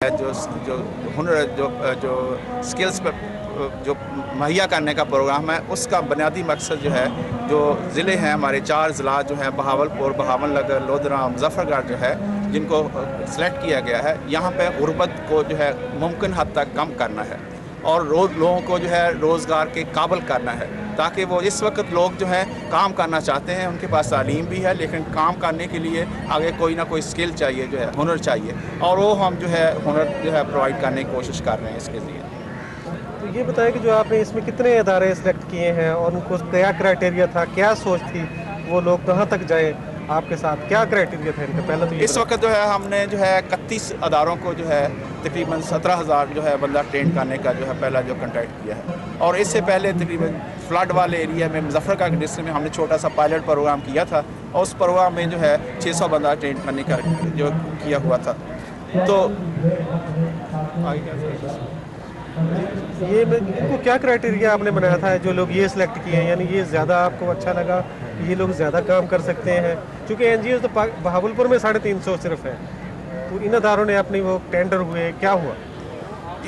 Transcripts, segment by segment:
ہے جو ہنر جو سکلز پر جو مہیا کرنے کا پروگرام ہے، اس کا بنیادی مقصد جو ہے جو ضلع ہیں ہمارے 4 ضلع جو ہیں بہاولپور، بہاول نگر، لودھرا، مظفر گڑھ جو ہے، جن کو سلیکٹ کیا گیا ہے، یہاں پہ غربت کو جو ہے ممکن حد تک کم کرنا ہے اور لوگوں کو جو ہے روزگار کے قابل کرنا ہے، تاکہ وہ اس وقت لوگ جو ہیں کام کرنا چاہتے ہیں، ان کے پاس تعلیم بھی ہے، لیکن کام کرنے کے لیے آگے کوئی نہ کوئی سکل چاہیے، جو ہے ہنر چاہیے، اور وہ ہم جو ہے ہنر جو ہے پرووائڈ کرنے کی کوشش کر رہے ہیں اس کے ذریعے۔ تو یہ بتائیں کہ جو آپ نے اس میں کتنے ادارے سلیکٹ کیے ہیں اور ان کو کیا کرائٹیریا تھا، کیا سوچ تھی، وہ لوگ کہاں تک جائیں آپ کے ساتھ، کیا کرائٹیریا تھا ان کا؟ پہلے تو یہ اس وقت جو ہے ہم نے جو ہے 31 اداروں کو جو ہے تقریباً 17,000 جو ہے بندہ ٹرین کرنے کا جو ہے پہلا جو کنٹریکٹ کیا ہے، اور اس سے پہلے تقریباً فلڈ والے ایریا میں مظفر گڑھ ڈسٹرکٹ میں ہم نے چھوٹا سا پائلٹ پروگرام کیا تھا، اور اس پروگرام میں جو ہے 600 بندہ ٹرین کرنے کا جو کیا ہوا تھا۔ تو یہ ان کو کیا کرائٹیریا آپ نے بنایا تھا جو لوگ یہ سلیکٹ کیے ہیں؟ یعنی یہ زیادہ آپ کو اچھا لگا کہ یہ لوگ زیادہ کام کر سکتے ہیں؟ چونکہ این جی اوز تو بہاولپور میں 350 صرف ہے، تو ان اداروں نے اپنی وہ ٹینڈر ہوئے، کیا ہوا؟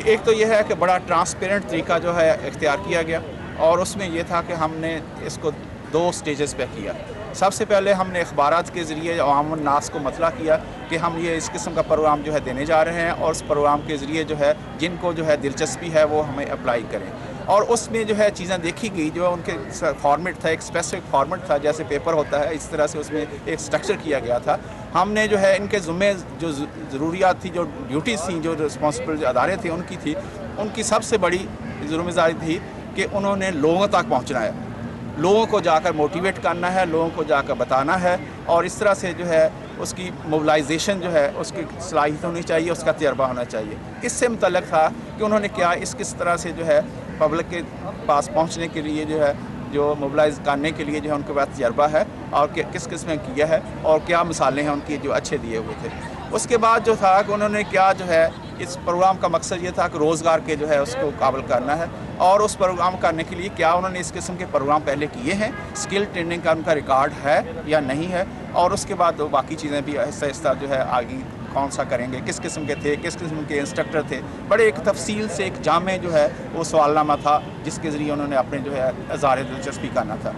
ایک تو یہ ہے کہ بڑا ٹرانسپیرنٹ طریقہ جو ہے اختیار کیا گیا، اور اس میں یہ تھا کہ ہم نے اس کو 2 سٹیجز پہ کیا۔ سب سے پہلے ہم نے اخبارات کے ذریعے عوام الناس کو مطلع کیا کہ ہم یہ اس قسم کا پروگرام جو ہے دینے جا رہے ہیں، اور اس پروگرام کے ذریعے جو ہے جن کو جو ہے دلچسپی ہے وہ ہمیں اپلائی کریں، اور اس میں جو ہے چیزیں دیکھی گئی، جو ان کے فارمیٹ تھا، ایک اسپیسیفک فارمیٹ تھا، جیسے پیپر ہوتا ہے اس طرح سے اس میں ایک سٹرکچر کیا گیا تھا۔ ہم نے جو ہے ان کے ذمے جو ضروریات تھی، جو ڈیوٹیز تھیں، جو رسپانسبل جو ادارے تھے ان کی تھی، ان کی سب سے بڑی ذمہ داری تھی کہ انہوں نے لوگوں تک پہنچنا ہے، لوگوں کو جا کر موٹیویٹ کرنا ہے، لوگوں کو جا کر بتانا ہے، اور اس طرح سے جو ہے اس کی موبلائزیشن جو ہے اس کی صلاحیت ہونی چاہیے، اس کا تجربہ ہونا چاہیے۔ اس سے متعلق تھا کہ انہوں نے کیا کس طرح سے جو ہے پبلک کے پاس پہنچنے کے لیے جو ہے جو موبلائز کرنے کے لیے جو ہے ان کے پاس تجربہ ہے، اور کس قسم میں کیا ہے، اور کیا مثالیں ہیں ان کی جو اچھے دیے ہوئے تھے۔ اس کے بعد جو تھا کہ انہوں نے کیا جو ہے اس پروگرام کا مقصد یہ تھا کہ روزگار کے جو ہے اس کو قابل کرنا ہے، اور اس پروگرام کرنے کے لیے کیا انہوں نے اس قسم کے پروگرام پہلے کیے ہیں، اسکل ٹریننگ کا ان کا ریکارڈ ہے یا نہیں ہے، اور اس کے بعد باقی چیزیں بھی آہستہ آہستہ جو ہے آگے کون سا کریں گے، کس قسم کے تھے، کس قسم کے انسٹرکٹر تھے، بڑے ایک تفصیل سے ایک جامع جو ہے وہ سوال نامہ تھا جس کے ذریعے انہوں نے اپنے جو ہے اظہار دلچسپی کرنا تھا۔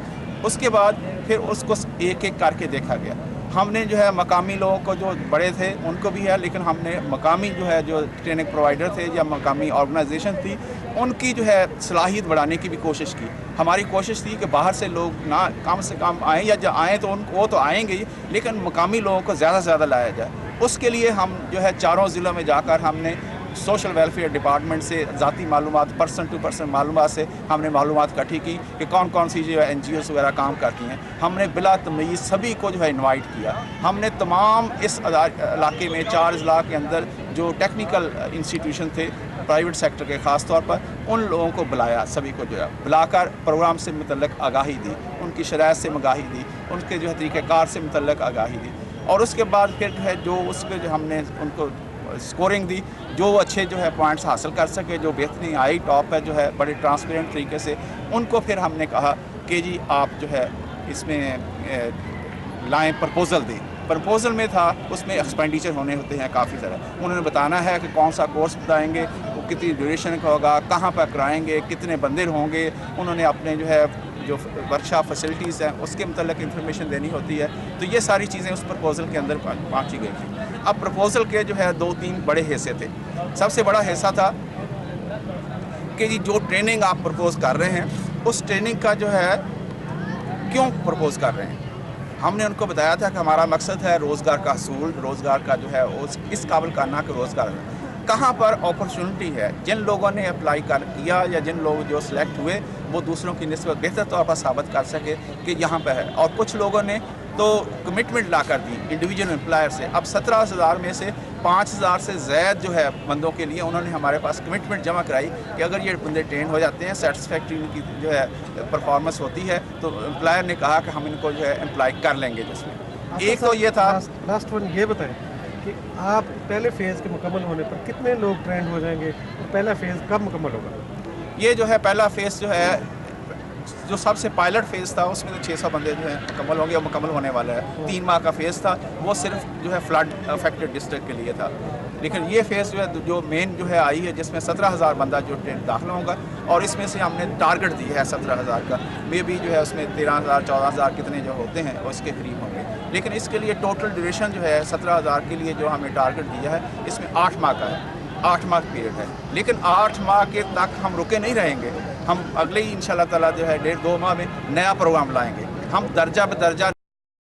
اس کے بعد پھر اس کو ایک ایک کر کے دیکھا گیا۔ ہم نے جو ہے مقامی لوگوں کو جو بڑے تھے ان کو بھی ہے، لیکن ہم نے مقامی جو ہے جو ٹریننگ پرووائڈر تھے یا مقامی آرگنائزیشن تھی ان کی جو ہے صلاحیت بڑھانے کی بھی کوشش کی۔ ہماری کوشش تھی کہ باہر سے لوگ نہ کم سے کم آئیں، یا جو آئیں تو وہ تو آئیں گے ہی، لیکن مقامی لوگوں کو زیادہ سے زیادہ لایا جائے۔ اس کے لیے ہم جو ہے 4 ضلعوں میں جا کر ہم نے سوشل ویلفیئر ڈپارٹمنٹ سے ذاتی معلومات، پرسن ٹو پرسن معلومات سے ہم نے معلومات اکٹھی کی کہ کون کون سی جو ہے این جی اوز وغیرہ کام کرتی ہیں۔ ہم نے بلا تمیز سبھی کو جو ہے انوائٹ کیا۔ ہم نے تمام اس علاقے میں 4 اضلاع کے اندر جو ٹیکنیکل انسٹیٹیوشن تھے پرائیویٹ سیکٹر کے خاص طور پر، ان لوگوں کو بلایا، سبھی کو جو ہے بلا کر پروگرام سے متعلق آگاہی دی، ان کی شرائط سے آگاہی دی، ان کے جو ہے طریقہ کار سے متعلق آگاہی دی، اور اس کے بعد پھر جو ہے جو اس پہ جو ہم نے ان کو اسکورنگ دی، جو اچھے جو ہے پوائنٹس حاصل کر سکے، جو بہترین آئی ٹاپ ہے جو ہے بڑے ٹرانسپیرنٹ طریقے سے، ان کو پھر ہم نے کہا کہ جی آپ جو ہے اس میں لائیں پرپوزل دیں۔ پرپوزل میں تھا اس میں ایکسپینڈیچر ہونے ہوتے ہیں کافی طرح، انہوں نے بتانا ہے کہ کون سا کورس بتائیں گے، وہ کتنی ڈیوریشن کا ہوگا، کہاں پر کرائیں گے، کتنے بندے ہوں گے، انہوں نے اپنے جو ہے جو ورکشاپ فیسلٹیز ہیں اس کے متعلق انفارمیشن دینی ہوتی ہے۔ تو یہ ساری چیزیں اس پرپوزل کے اندر پہنچی گئی تھیں۔ اب پرپوزل کے جو ہے 2-3 بڑے حصے تھے۔ سب سے بڑا حصہ تھا کہ جی جو ٹریننگ آپ پرپوز کر رہے ہیں اس ٹریننگ کا جو ہے کیوں پرپوز کر رہے ہیں۔ ہم نے ان کو بتایا تھا کہ ہمارا مقصد ہے روزگار کا حصول، روزگار کا جو ہے اس قابل کرنا کہ روزگار کہاں پر اپرچونٹی ہے، جن لوگوں نے اپلائی کیا یا جن لوگ جو سلیکٹ ہوئے وہ دوسروں کی نسبت بہتر طور پر ثابت کر سکے کہ یہاں پہ ہے، اور کچھ لوگوں نے تو کمٹمنٹ لا کر دی انڈیویجول امپلائر سے۔ اب 17,000 میں سے 5,000 سے زائد جو ہے بندوں کے لیے انہوں نے ہمارے پاس کمٹمنٹ جمع کرائی کہ اگر یہ بندے ٹرین ہو جاتے ہیں، سیٹسفیکٹری ان کی جو ہے پرفارمنس ہوتی ہے، تو امپلائر نے کہا کہ ہم ان کو جو ہے امپلائی کر لیں گے۔ جس میں ایک تو یہ تھا، لاسٹ ون یہ بتائیں کہ آپ پہلے فیز کے مکمل ہونے پر کتنے لوگ ٹرینڈ ہو جائیں گے، اور پہلا فیز کب مکمل ہوگا؟ یہ جو ہے پہلا فیز جو ہے جو سب سے پائلٹ فیز تھا اس میں تو 600 بندے جو ہیں مکمل ہوں گے، اور مکمل ہونے والا ہے۔ 3 ماہ کا فیز تھا، وہ صرف جو ہے فلڈ افیکٹڈ ڈسٹرکٹ کے لیے تھا۔ لیکن یہ فیز جو ہے جو مین جو ہے آئی ہے، جس میں 17,000 بندہ جو داخل ہوگا، اور اس میں سے ہم نے ٹارگٹ دی ہے 17,000 کا، میں بھی جو ہے اس میں 13,000 14,000 کتنے جو ہوتے ہیں اس کے قریب ہوں گے، لیکن اس کے لیے ٹوٹل ڈیوریشن جو ہے 17,000 کے لیے جو ہمیں ٹارگٹ دیا ہے اس میں 8 ماہ کا ہے، 8 ماہ پیریڈ ہے، لیکن 8 ماہ کے تک ہم رکے نہیں رہیں گے، ہم اگلے ہی انشاءاللہ تعالیٰ جو ہے 1.5-2 ماہ میں نیا پروگرام لائیں گے، ہم درجہ بدرجہ